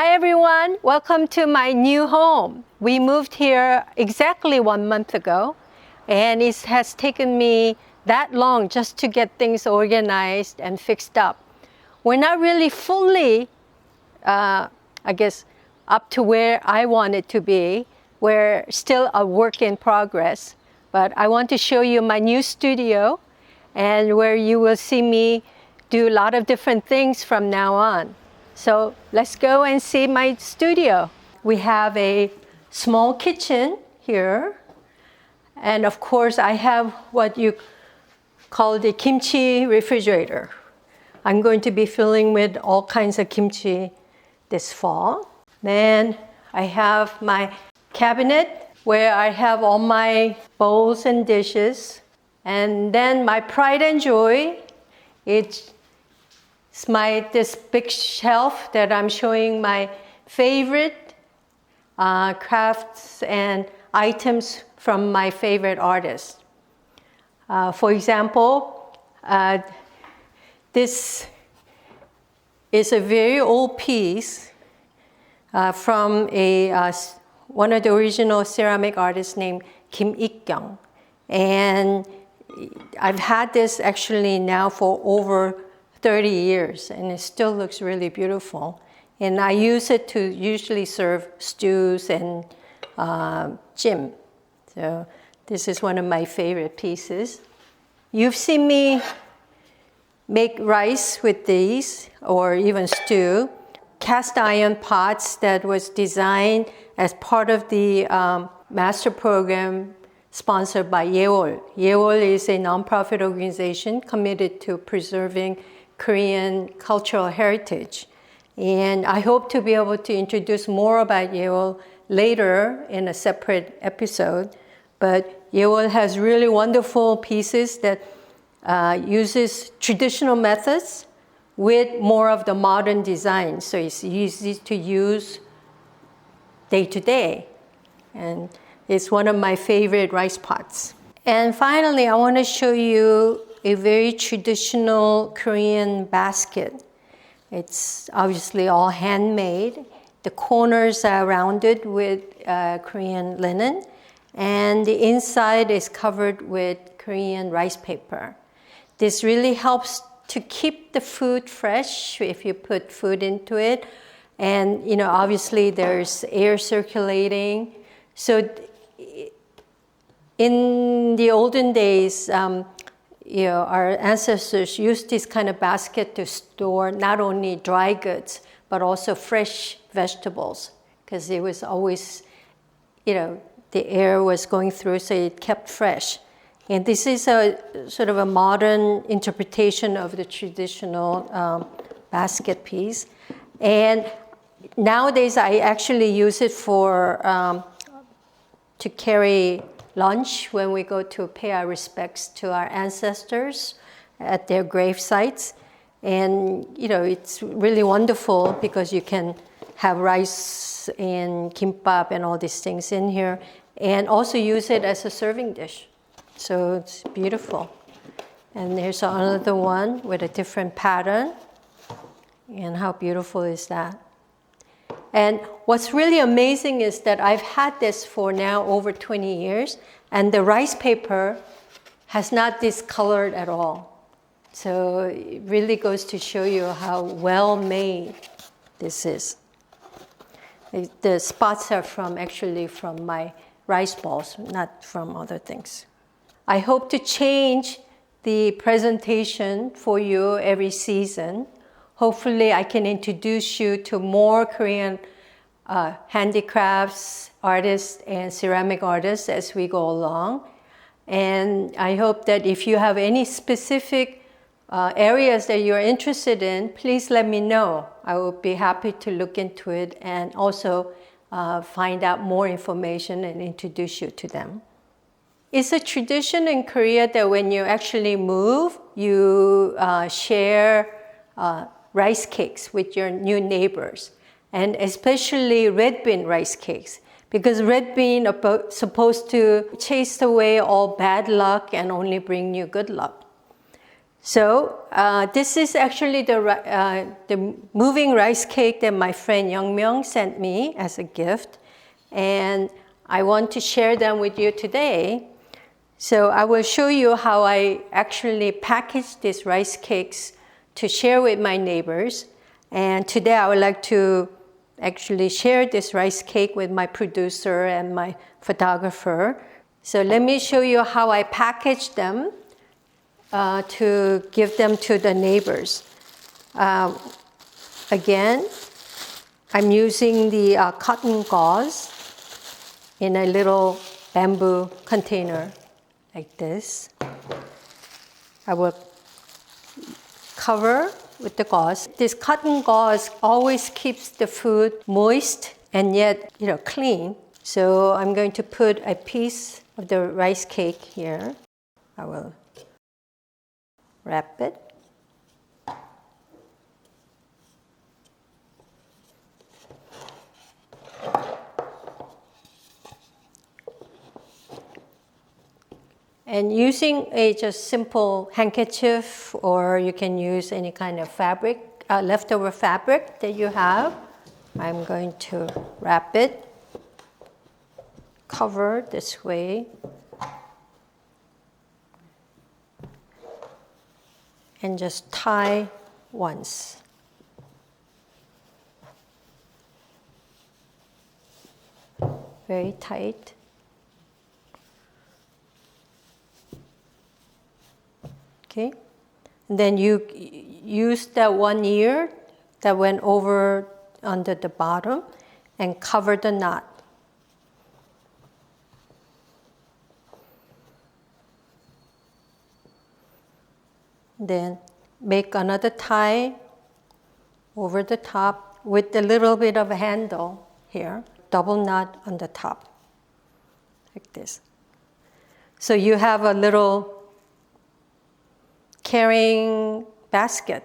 Hi everyone, welcome to my new home. We moved here exactly 1 month ago, and it has taken me that long just to get things organized and fixed up. We're not really fully, up to where I want it to be. We're still a work in progress, but I want to show you my new studio and where you will see me do a lot of different things from now on. So let's go and see my studio. We have a small kitchen here. And of course, I have what you call the kimchi refrigerator. I'm going to be filling with all kinds of kimchi this fall. Then I have my cabinet where I have all my bowls and dishes. And then my pride and joy, it's this big shelf that I'm showing my favorite crafts and items from my favorite artists. For example, this is a very old piece from one of the original ceramic artists named Kim Ik-kyung. And I've had this actually now for over 30 years, and it still looks really beautiful. And I use it to usually serve stews and jjim. So this is one of my favorite pieces. You've seen me make rice with these, or even stew. Cast iron pots that was designed as part of the master program sponsored by Yeol. Yeol is a nonprofit organization committed to preserving Korean cultural heritage. And I hope to be able to introduce more about Yeol later in a separate episode. But Yeol has really wonderful pieces that uses traditional methods with more of the modern design. So it's easy to use day to day. And it's one of my favorite rice pots. And finally, I want to show you a very traditional Korean basket. It's obviously all handmade. The corners are rounded with Korean linen, and the inside is covered with Korean rice paper. This really helps to keep the food fresh if you put food into it. And obviously there's air circulating. So in the olden days, our ancestors used this kind of basket to store not only dry goods, but also fresh vegetables, because it was always, the air was going through, so it kept fresh. And this is a sort of a modern interpretation of the traditional basket piece. And nowadays, I actually use it to carry lunch when we go to pay our respects to our ancestors at their grave sites. And, it's really wonderful because you can have rice and kimbap and all these things in here, and also use it as a serving dish. So it's beautiful. And there's another one with a different pattern. And how beautiful is that? And what's really amazing is that I've had this for now over 20 years, and the rice paper has not discolored at all. So it really goes to show you how well made this is. The spots are actually from my rice balls, not from other things. I hope to change the presentation for you every season. Hopefully, I can introduce you to more Korean handicrafts, artists, and ceramic artists as we go along. And I hope that if you have any specific areas that you're interested in, please let me know. I will be happy to look into it and also find out more information and introduce you to them. It's a tradition in Korea that when you actually move, you share rice cakes with your new neighbors, and especially red bean rice cakes, because red bean are supposed to chase away all bad luck and only bring you good luck. So this is actually the moving rice cake that my friend Youngmyeong sent me as a gift. And I want to share them with you today. So I will show you how I actually package these rice cakes to share with my neighbors. And today I would like to actually share this rice cake with my producer and my photographer. So let me show you how I package them to give them to the neighbors. Again, I'm using the cotton gauze in a little bamboo container like this. I will cover with the gauze. This cotton gauze always keeps the food moist and yet, clean. So I'm going to put a piece of the rice cake here. I will wrap it. And using a just simple handkerchief, or you can use any kind of fabric, leftover fabric that you have, I'm going to wrap it, cover this way, and just tie once. Very tight. Okay, and then you use that one ear that went over under the bottom and cover the knot. Then make another tie over the top with a little bit of a handle here, double knot on the top, like this. So you have a little carrying basket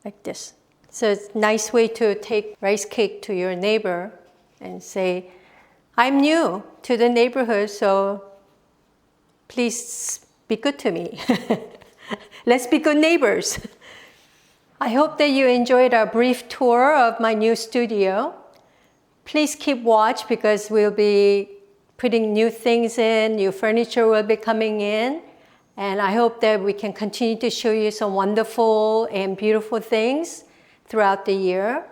like this. So it's a nice way to take rice cake to your neighbor and say, I'm new to the neighborhood, so please be good to me. Let's be good neighbors. I hope that you enjoyed our brief tour of my new studio. Please keep watch because we'll be putting new things in, new furniture will be coming in. And I hope that we can continue to show you some wonderful and beautiful things throughout the year.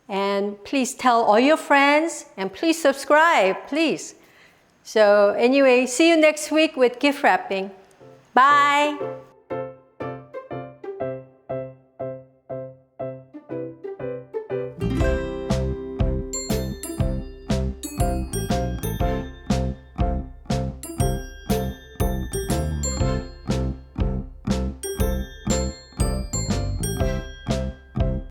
And please tell all your friends and please subscribe, please. So anyway, see you next week with gift wrapping. Bye.